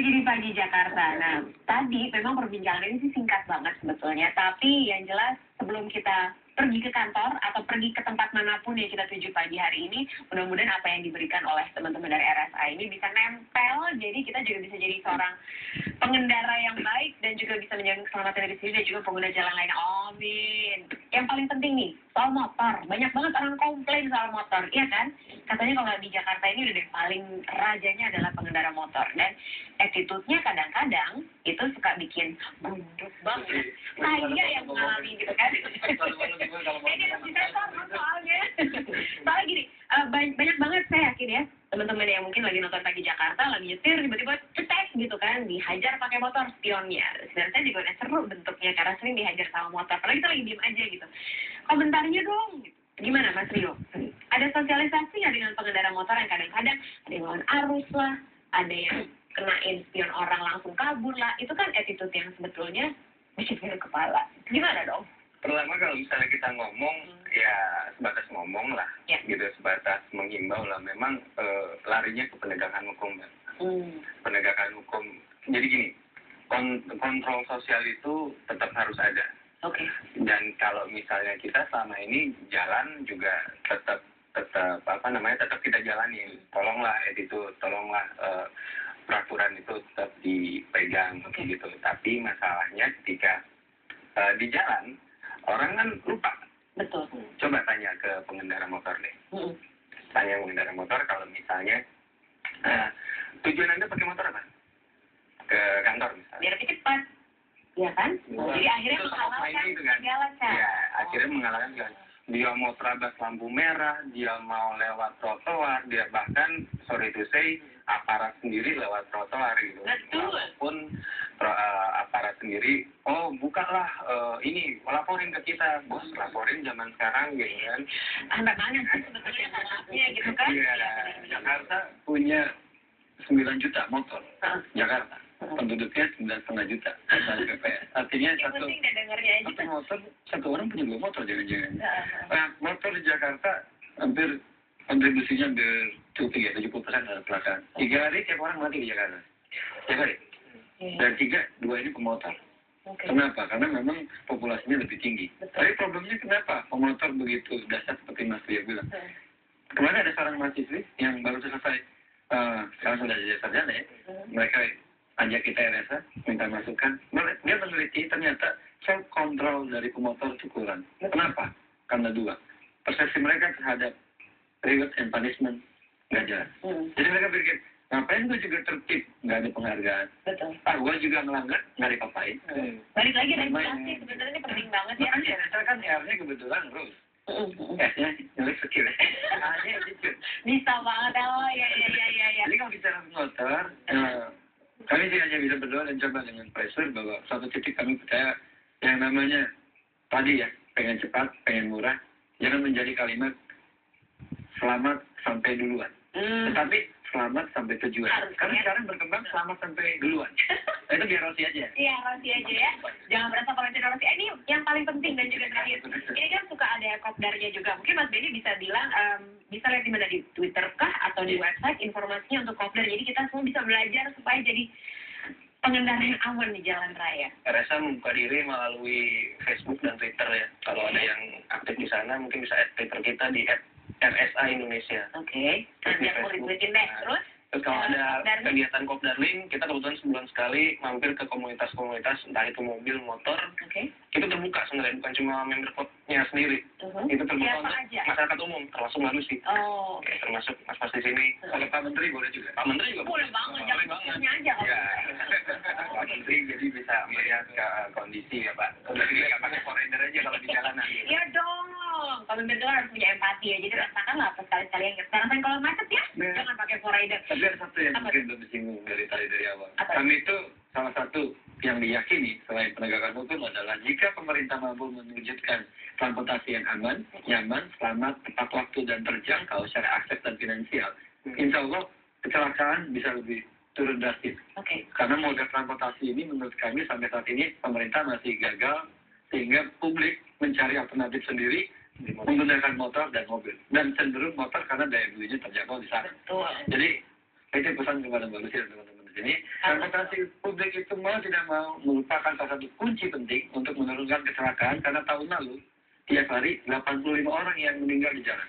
Pagi di Pagi Jakarta. Nah, tadi memang perbincangan ini sih singkat banget sebetulnya. Tapi yang jelas sebelum kita pergi ke kantor atau pergi ke tempat manapun yang kita tuju pagi hari ini, mudah-mudahan apa yang diberikan oleh teman-teman dari RSA ini bisa nempel. Jadi kita juga bisa jadi seorang pengendara yang baik dan juga bisa menjaga keselamatan diri sendiri dan juga pengguna jalan lain. Amin. Yang paling penting nih, soal motor. Banyak banget orang komplain soal motor, iya kan? Katanya kalau di Jakarta ini udah paling rajanya adalah pengendara motor. Dan attitude-nya kadang-kadang itu suka bikin gunduk banget. Saya yang mengalami gitu kan. Ini harus disensor soalnya. Soalnya gini, banyak banget saya yakin ya, teman-teman yang mungkin lagi nonton Pagi Jakarta, lagi nyetir, tiba-tiba cetek gitu kan, dihajar pakai motor spionnya. Sebenarnya saya juga udah seru bentuknya, karena sering dihajar sama motor. Apalagi kita lagi diem aja gitu. Komentarnya dong, gitu. Gimana Mas Rio? Ada sosialisasi nggak dengan pengendara motor yang kadang-kadang ada yang lawan arus lah, ada yang kenain spion orang langsung kabur lah. Itu kan attitude yang sebetulnya bikin galau kepala. Gimana dong? Pertama kalau misalnya kita ngomong, ya sebatas ngomong lah, gitu, sebatas menghimbau lah. Memang larinya ke penegakan hukum, Mbak. Penegakan hukum. Jadi gini, kontrol sosial itu tetap harus ada. Oke. Dan kalau misalnya kita selama ini jalan juga tetap kita jalani. Tolonglah attitude, tolonglah peraturan itu tetap dipegang, gitu. Tapi masalahnya ketika di jalan, orang kan lupa. Betul. Coba tanya ke pengendara motor deh. Tanya pengendara motor kalau misalnya tujuan Anda pakai motor apa? Ke kantor misalnya. Biar lebih cepat. Iya kan? Jadi akhirnya mengalahkan segala cara. Ya, akhirnya mengalahkan segala. Dia mau terabas lampu merah, dia mau lewat trotoar, dia bahkan sorry to say aparat sendiri lewat trotoar gitu. Betul. Walaupun aparat sendiri, oh bukalah ini, laporin ke kita. Bos, laporin zaman sekarang gitu kan. Anak mana sih sebetulnya salahnya gitu kan? Iya, Jakarta punya 9 juta motor. Jakarta. Penduduknya 9,5 juta. PPS. Artinya satu motor, satu orang punya 2 motor jangan-jangan. Nah, motor di Jakarta hampir kontribusinya hampir cukup tinggi, 70% ada kecelakaan. 3 hari tiap orang mati di Jakarta. Tiap hari. Dan 2 ini pemotor. Kenapa? Karena memang populasinya lebih tinggi. Tapi problemnya kenapa pemotor begitu dasar seperti Mas Ria bilang. Kemarin ada seorang mahasiswi yang baru selesai, sekarang sudah jadi sarjana ya. Mereka ajak kita RSA, minta masukan. Dia meneliti ternyata self control dari pemotor itu kurang. Kenapa? Karena 2. Persepsi mereka terhadap reward and punishment nggak jelas. Jadi mereka pikir, ngapain gue juga tertib, nggak ada penghargaan. Betul. Gue juga ngelanggar, nggak dipapain. Balik lagi regulasi, sebenarnya ini penting banget ya. Saya kan R-nya kebetulan rules. S-nya nulis skill. A-nya attitude. Bisa banget, oh ya. Jadi kalau bicara motor, kami sih hanya bisa berdoa dan coba dengan pressure bahwa suatu titik kami percaya yang namanya tadi ya, pengen cepat, pengen murah, jangan menjadi kalimat selamat sampai duluan. Tetapi selamat sampai tujuan. Karena sekarang berkembang selamat sampai duluan. Nah, itu biar Rossi aja. Iya, Rossi aja ya. Jangan berasa kalau tidak Rossi. Ini yang paling penting dan juga terakhir. Ini kan suka ada kopdarnya juga. Mungkin Mas Benny bisa bilang, bisa lihat di mana, di Twitter kah atau di website informasinya untuk kopdar. Jadi kita semua bisa belajar supaya jadi pengendara yang aman di jalan raya. RSA membuka diri melalui Facebook dan Twitter ya. Kalau ada yang aktif di sana mungkin bisa add Twitter kita di @RSA Indonesia. Oke. Nanti aku retweetin deh. Terus kalau ada kegiatan Kopdarling, kita kebetulan sebulan sekali mampir ke komunitas-komunitas, entah itu mobil, motor. Itu terbuka sebenarnya, bukan cuma member klubnya sendiri. Itu terbuka untuk masyarakat umum, termasuk Mbak sih. Termasuk Mas Pas di sini. Kalau Pak Menteri boleh juga. Pak Menteri juga boleh banget, jangan aja. Pak Menteri jadi bisa melihat kondisi ya Pak. Jadi nggak pakai foreigner aja kalau di jalanan. Iya dong. Kalau Menteri harus punya empati ya. Jadi rasakanlah apa sekali-sekali yang rasain kalau macet ya, jangan pakai foreigner. Tapi ada satu yang mungkin belum disinggung dari awal. Kami itu salah satu yang diyakini selain penegakan hukum adalah jika pemerintah mampu mewujudkan transportasi yang aman, nyaman, selamat, tepat waktu dan terjangkau secara akses dan finansial, insya Allah kecelakaan bisa lebih turun drastis. Karena moda transportasi ini menurut kami sampai saat ini pemerintah masih gagal sehingga publik mencari alternatif sendiri menggunakan motor dan mobil. Dan cenderung motor karena daya belinya terjangkau di sana. Jadi itu pesan kepada Mbak Lucy dan teman-teman. Jadi transportasi publik itu mau tidak mau merupakan salah satu kunci penting untuk menurunkan kecelakaan karena tahun lalu tiap hari 85 orang yang meninggal di jalan.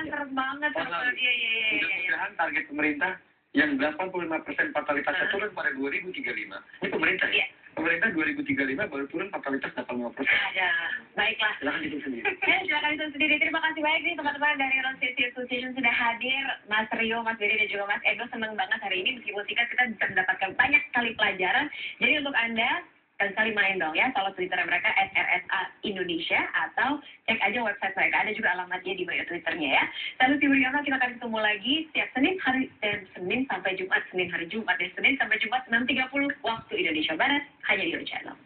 Serem banget. Iya. Mudah-mudahan target pemerintah yang 85% fatalitasnya turun pada 2035. Ini pemerintah ya? Pemerintah 2035 baru turun fatalitas 85%. Ada. Baiklah. Silahkan itu sendiri. Silakan itu sendiri. Terima kasih banyak nih teman-teman dari Road Safety Association sudah hadir. Mas Rio, Mas Beri, dan juga Mas Edo. Senang banget hari ini. Meskipun singkat kita bisa mendapatkan banyak sekali pelajaran. Jadi untuk Anda, sekali main dong ya, follow Twitter mereka @RSA Indonesia atau cek aja website mereka, ada juga alamatnya di bio Twitternya ya. Lalu Tiwuriana, kita akan ketemu lagi setiap Senin sampai Jumat, Senin hari Jumat dan Senin sampai Jumat 6.30 waktu Indonesia Barat hanya di Channel.